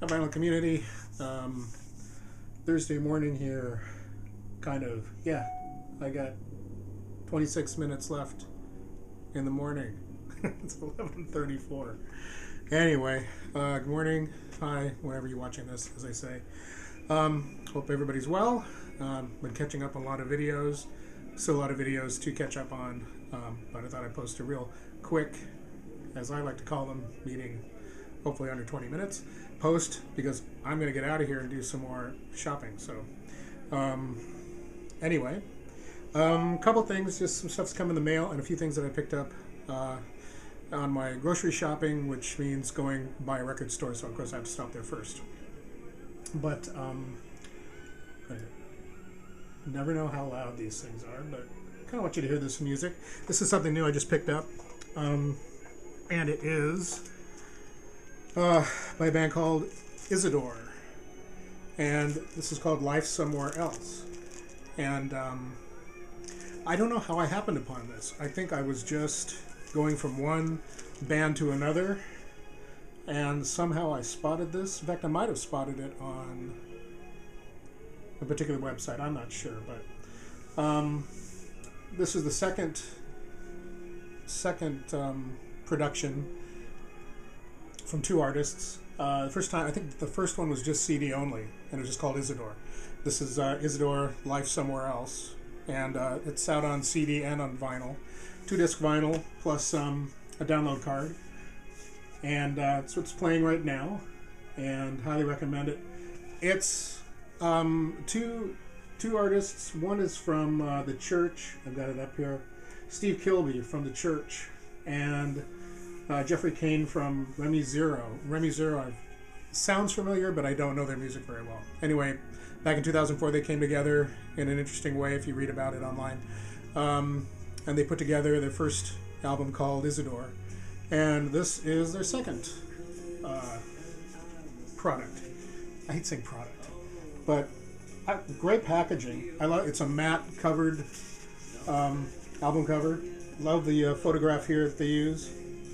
Vinyl community. Thursday morning here, kind of. Yeah, I got 26 minutes left in the morning. It's 11:34. Anyway, good morning, hi, wherever you're watching this, as I say. Hope everybody's well. Been catching up on a lot of videos. Still a lot of videos to catch up on, but I thought I'd post a real quick, as I like to call them, meeting, hopefully under 20 minutes, post, because I'm going to get out of here and do some more shopping. So, anyway, couple things, just some stuff's come in the mail and a few things that I picked up on my grocery shopping, which means going by a record store, so of course I have to stop there first. But I never know how loud these things are, but I kind of want you to hear this music. This is something new I just picked up, and it is by a band called Isidore, and this is called Life Somewhere Else. And I don't know how I happened upon this. I think I was just going from one band to another, and somehow I spotted this. In fact, I might have spotted it on a particular website. I'm not sure, but this is the second production from two artists. The first time, I think the first one was just CD only, and it was just called Isidore. This is Isidore, Life Somewhere Else, and it's out on CD and on vinyl. 2-disc vinyl plus a download card, and it's what's playing right now, and highly recommend it. It's two artists. One is from the Church. I've got it up here. Steve Kilby from the Church, and Jeffrey Kane from Remy Zero. Remy Zero sounds familiar, but I don't know their music very well. Anyway, back in 2004, they came together in an interesting way, if you read about it online. And they put together their first album called Isidore. And this is their second product. I hate saying product, but great packaging. I love it's a matte covered album cover. Love the photograph here that they use,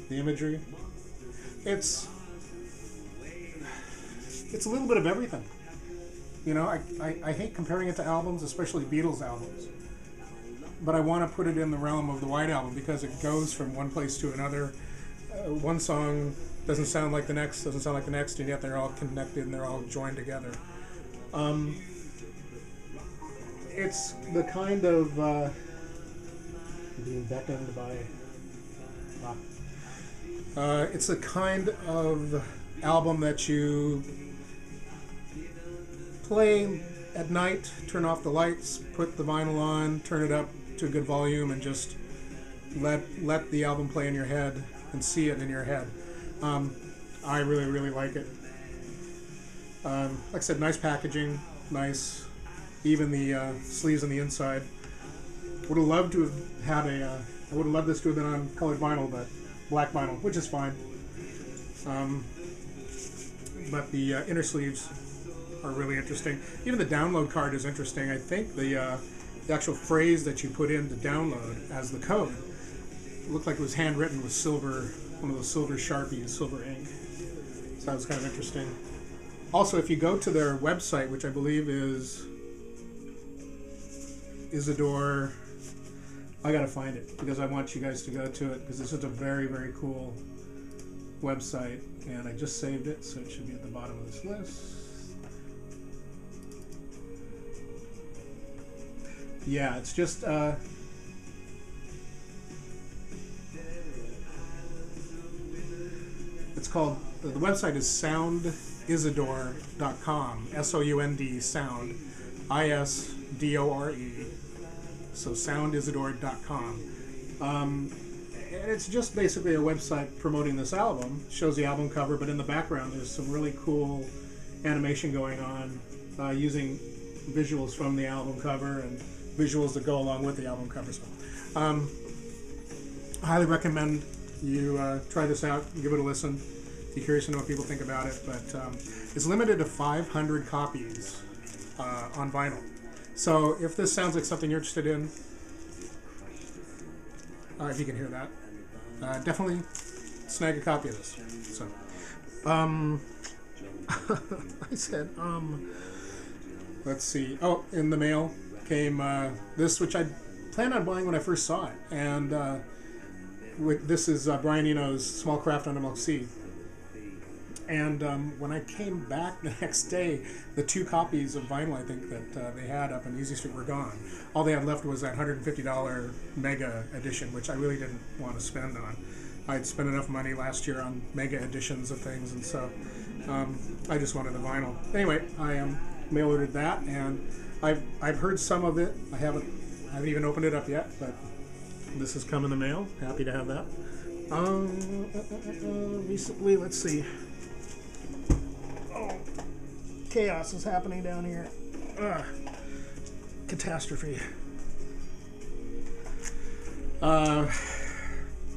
the imagery. It's a little bit of everything. You know, I hate comparing it to albums, especially Beatles albums. But I want to put it in the realm of the White Album because it goes from one place to another. One song doesn't sound like the next, and yet they're all connected and they're all joined together. It's the kind of being beckoned by. It's the kind of album that you play at night, turn off the lights, put the vinyl on, turn it up to a good volume, and just let the album play in your head and see it in your head. I really, really like it. Like I said, nice packaging, nice. Even the sleeves on the inside. Would have loved to have had I would have loved this to have been on colored vinyl, but black vinyl, which is fine. But the inner sleeves are really interesting. Even the download card is interesting. I think the actual phrase that you put in to download as the code looked like it was handwritten with silver, one of those silver Sharpies, silver ink. So that was kind of interesting. Also, if you go to their website, which I believe is Isidore, I gotta find it because I want you guys to go to it because this is a very, very cool website, and I just saved it, so it should be at the bottom of this list. Yeah, it's just it's called, the website is soundisidore.com, S-O-U-N-D, sound, I-S-D-O-R-E, so soundisidore.com. And it's just basically a website promoting this album. Shows the album cover, but in the background there's some really cool animation going on using visuals from the album cover and visuals that go along with the album cover. So, I highly recommend you try this out, give it a listen. If you're curious to know what people think about it, but it's limited to 500 copies on vinyl. So if this sounds like something you're interested in, if you can hear that, definitely snag a copy of this. So, I said, let's see. Oh, in the mail came this, which I planned on buying when I first saw it. And this is Brian Eno's Small Craft on MLC. And when I came back the next day, the 2 copies of vinyl, I think, that they had up in Easy Street were gone. All they had left was that $150 Mega Edition, which I really didn't want to spend on. I'd spent enough money last year on Mega Editions of things, and so I just wanted the vinyl. Anyway, I mail ordered that, and I've heard some of it. I haven't even opened it up yet, but this has come in the mail. Happy to have that. Recently, let's see. Oh, chaos is happening down here. Catastrophe.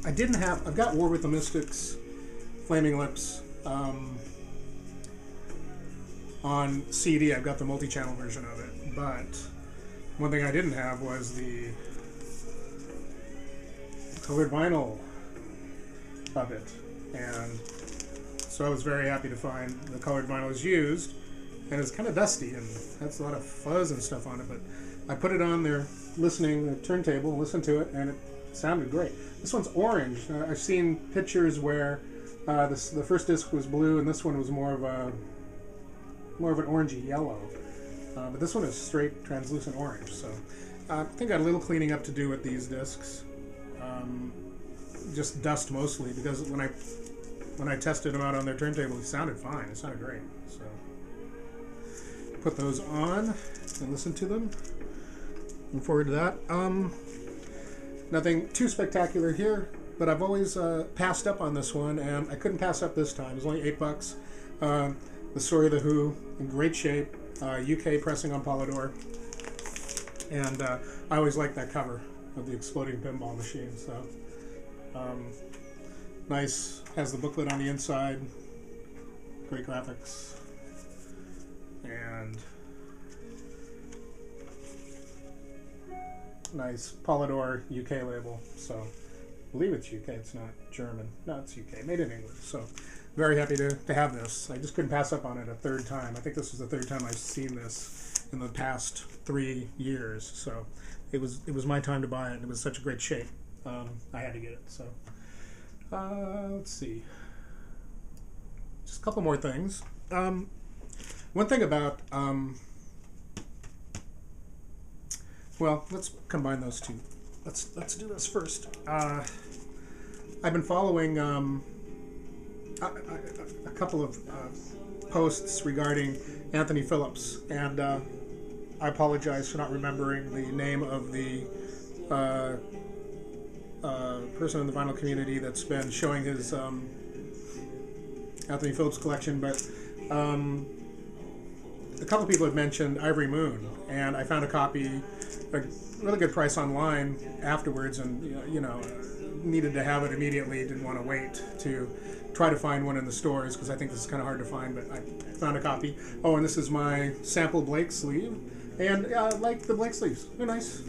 I've got War with the Mystics, Flaming Lips, on CD. I've got the multi-channel version of it, but one thing I didn't have was the colored vinyl of it, and so I was very happy to find the colored vinyl is used, and it's kind of dusty and has a lot of fuzz and stuff on it, but I put it on there listening, the turntable, listened to it, and it sounded great. This one's orange. I've seen pictures where the first disc was blue, and this one was more of an orangey yellow. But this one is straight translucent orange. So I think I got a little cleaning up to do with these discs. Just dust mostly, because when I tested them out on their turntable, it sounded fine. It sounded great. So put those on and listen to them. Looking forward to that. Nothing too spectacular here, but I've always passed up on this one, and I couldn't pass up this time. It was only $8. The Story of the Who, in great shape, UK pressing on Polydor, and I always liked that cover of the exploding pinball machine. So nice, has the booklet on the inside, great graphics, and nice Polydor UK label. So I believe it's UK, it's not German. No, it's UK, made in England. So very happy to have this. I just couldn't pass up on it a third time. I think this was the third time I've seen this in the past 3 years. So it was my time to buy it. It was such a great shape. I had to get it. So let's see. Just a couple more things. One thing about well, let's combine those two. Let's do this first. I've been following a couple of posts regarding Anthony Phillips, and I apologize for not remembering the name of the person in the vinyl community that's been showing his Anthony Phillips collection, but a couple people had mentioned Ivory Moon, and I found a copy, a really good price online afterwards, and needed to have it immediately. Didn't want to wait to try to find one in the stores, because I think this is kind of hard to find, but I found a copy. Oh, and this is my sample Blake sleeve, and I like the Blake sleeves. They're nice.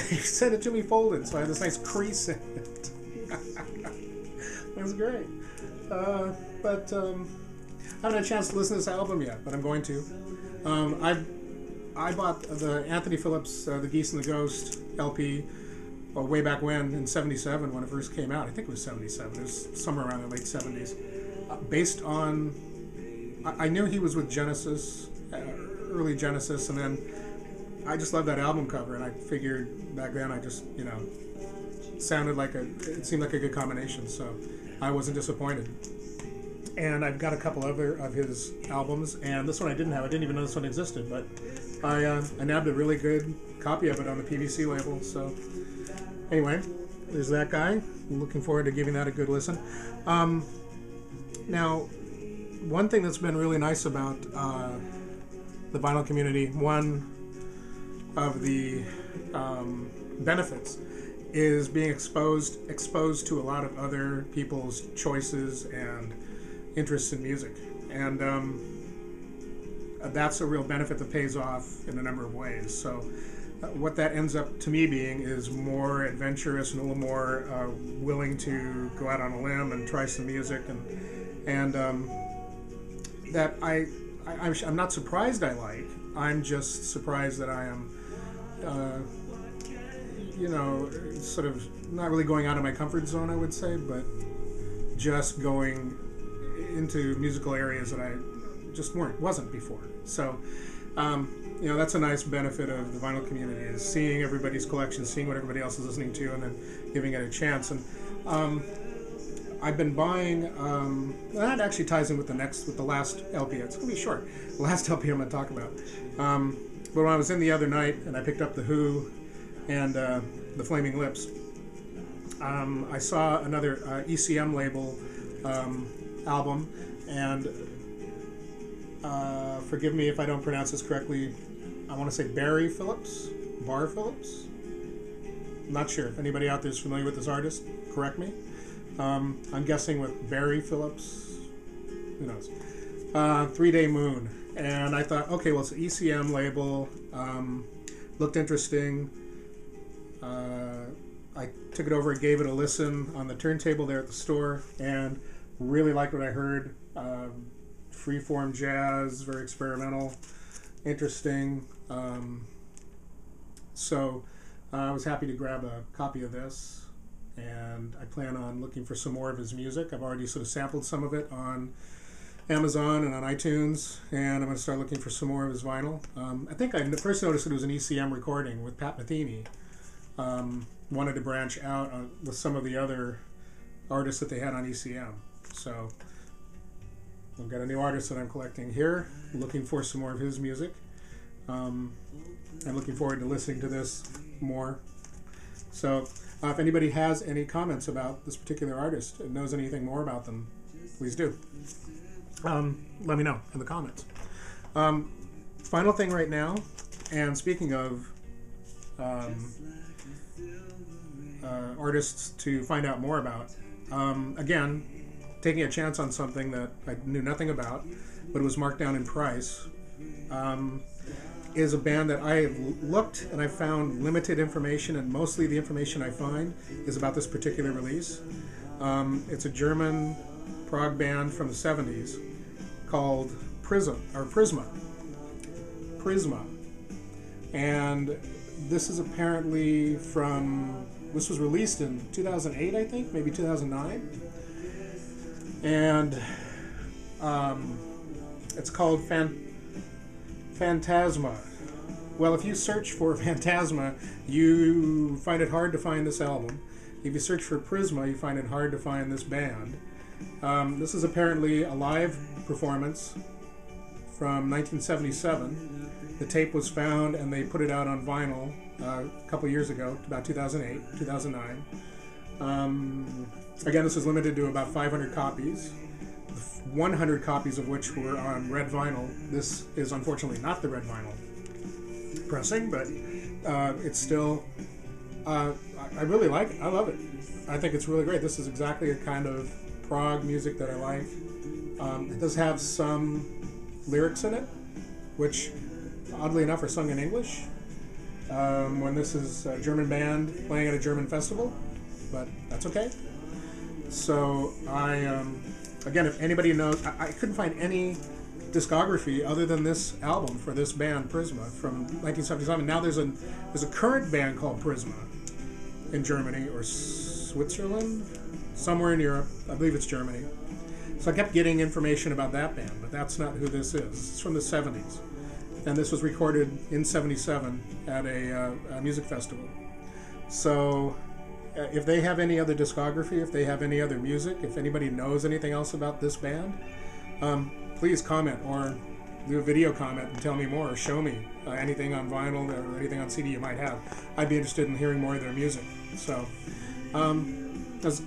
He sent it to me folded, so I have this nice crease in it. That's great. But I haven't had a chance to listen to this album yet, but I'm going to. I bought the Anthony Phillips, The Geese and the Ghost LP, way back when, in '77, when it first came out. I think it was '77. It was somewhere around the late '70s. Based on, I knew he was with Genesis, early Genesis, and then I just loved that album cover, and I figured back then it seemed like a good combination, so I wasn't disappointed. And I've got a couple other of his albums, and this one I didn't have. I didn't even know this one existed, but I nabbed a really good copy of it on the PVC label. So anyway, there's that guy. I'm looking forward to giving that a good listen. Now, one thing that's been really nice about the vinyl community, one of the benefits, is being exposed to a lot of other people's choices and interests in music, and that's a real benefit that pays off in a number of ways. So what that ends up to me being is more adventurous and a little more willing to go out on a limb and try some music, and that I'm not surprised I like. I'm just surprised that I am, sort of not really going out of my comfort zone, I would say, but just going into musical areas that I just wasn't before. So, that's a nice benefit of the vinyl community, is seeing everybody's collection, seeing what everybody else is listening to, and then giving it a chance. And I've been buying. That actually ties in with the last LP. It's gonna be short. The last LP I'm gonna talk about. But when I was in the other night and I picked up the Who and the Flaming Lips, I saw another ECM label album, and forgive me if I don't pronounce this correctly. I want to say Barre Phillips. I'm not sure if anybody out there is familiar with this artist. Correct me. I'm guessing with Barre Phillips. Who knows? 3 Day Moon. And I thought, okay, well, it's an ECM label. Looked interesting. I took it over and gave it a listen on the turntable there at the store, and really liked what I heard. Freeform jazz, very experimental, interesting. So I was happy to grab a copy of this, and I plan on looking for some more of his music. I've already sort of sampled some of it on Amazon and on iTunes, and I'm going to start looking for some more of his vinyl. I think I first noticed it was an ECM recording with Pat Metheny. Wanted to branch out with some of the other artists that they had on ECM. So I've got a new artist that I'm collecting here, looking for some more of his music. I'm looking forward to listening to this more. So if anybody has any comments about this particular artist and knows anything more about them, please do. Let me know in the comments. Final thing right now, and speaking of artists to find out more about, again, taking a chance on something that I knew nothing about, but it was marked down in price, is a band that I have looked and I found limited information, and mostly the information I find is about this particular release. It's a German prog band from the 70s called Prisma. And this is apparently this was released in 2008, I think, maybe 2009. And it's called Phantasma. Well, if you search for Phantasma, you find it hard to find this album. If you search for Prisma, you find it hard to find this band. This is apparently a live performance from 1977. The tape was found and they put it out on vinyl a couple years ago, about 2008, 2009. Again, this is limited to about 500 copies, 100 copies of which were on red vinyl. This is unfortunately not the red vinyl pressing, but it's still, I really like it. I love it. I think it's really great. This is exactly the kind of prog music that I like. It does have some lyrics in it, which oddly enough are sung in English, when this is a German band playing at a German festival, but that's okay. So again, if anybody knows, I couldn't find any discography other than this album for this band Prisma from 1977. Now there's a current band called Prisma in Germany or Switzerland, somewhere in Europe. I believe it's Germany. So I kept getting information about that band, but that's not who this is. It's from the 70s, and this was recorded in 77 at a music festival. So if they have any other discography, if they have any other music, if anybody knows anything else about this band, please comment or do a video comment and tell me more, or show me anything on vinyl or anything on CD you might have. I'd be interested in hearing more of their music. So I was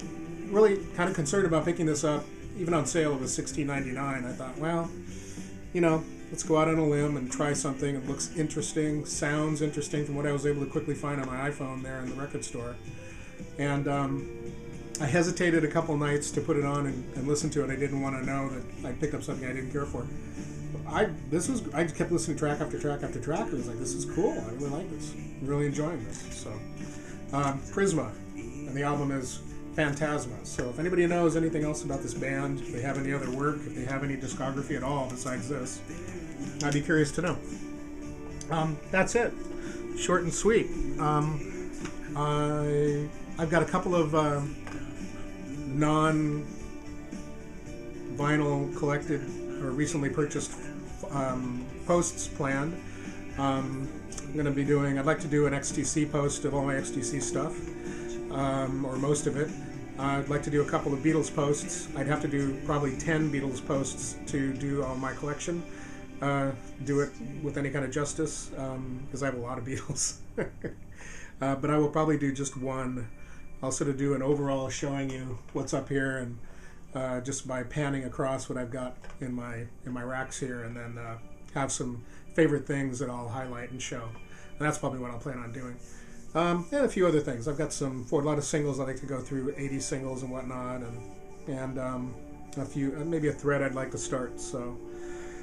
really kind of concerned about picking this up. Even on sale, it was $16.99. I thought, well, let's go out on a limb and try something. It looks interesting, sounds interesting from what I was able to quickly find on my iPhone there in the record store. And I hesitated a couple nights to put it on and listen to it. I didn't want to know that I picked up something I didn't care for. I kept listening track after track after track. It was like, this is cool. I really like this. I'm really enjoying this. So, Prisma, and the album is Phantasma. So if anybody knows anything else about this band, if they have any other work, if they have any discography at all besides this, I'd be curious to know. That's it. Short and sweet. I've got a couple of non-vinyl collected or recently purchased posts planned. I'm going to be doing, I'd like to do an XTC post of all my XTC stuff, or most of it. I'd like to do a couple of Beatles posts. I'd have to do probably 10 Beatles posts to do all my collection. Do it with any kind of justice, because I have a lot of Beatles. But I will probably do just one. I'll sort of do an overall showing you what's up here, and just by panning across what I've got in my racks here, and then have some favorite things that I'll highlight and show. And that's probably what I'll plan on doing. And a few other things. I've got for a lot of singles I like to go through, 80 singles and whatnot, and a few, maybe a thread I'd like to start. So,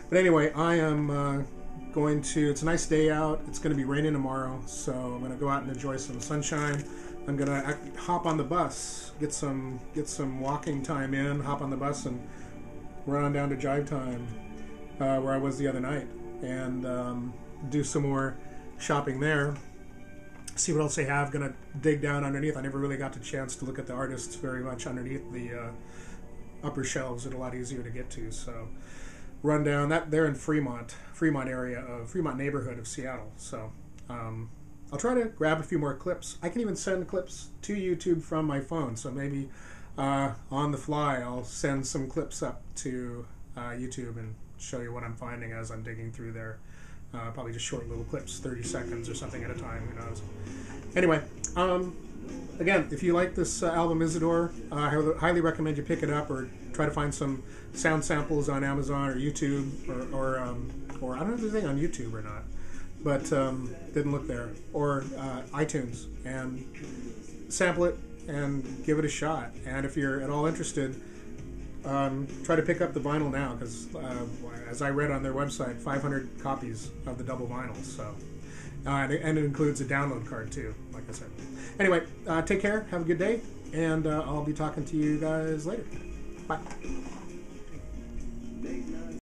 but anyway, I am going to. It's a nice day out. It's going to be raining tomorrow, so I'm going to go out and enjoy some sunshine. I'm going to hop on the bus, get some walking time in, hop on the bus and run on down to Jive Time, where I was the other night, and do some more shopping there. See what else they have. Going to dig down underneath. I never really got the chance to look at the artists very much underneath the upper shelves. It's a lot easier to get to. So run down that. They're in Fremont area of Fremont neighborhood of Seattle. So I'll try to grab a few more clips. I can even send clips to YouTube from my phone. So maybe on the fly I'll send some clips up to YouTube and show you what I'm finding as I'm digging through there. Probably just short little clips, 30 seconds or something at a time, who knows. Anyway, again, if you like this album Isidore, I highly recommend you pick it up or try to find some sound samples on Amazon or YouTube, or I don't know if there's anything on YouTube or not, but didn't look there, or iTunes, and sample it and give it a shot. And if you're at all interested, try to pick up the vinyl now, because as I read on their website, 500 copies of the double vinyl. So, and it includes a download card too, like I said. Anyway, take care, have a good day, and I'll be talking to you guys later. Bye.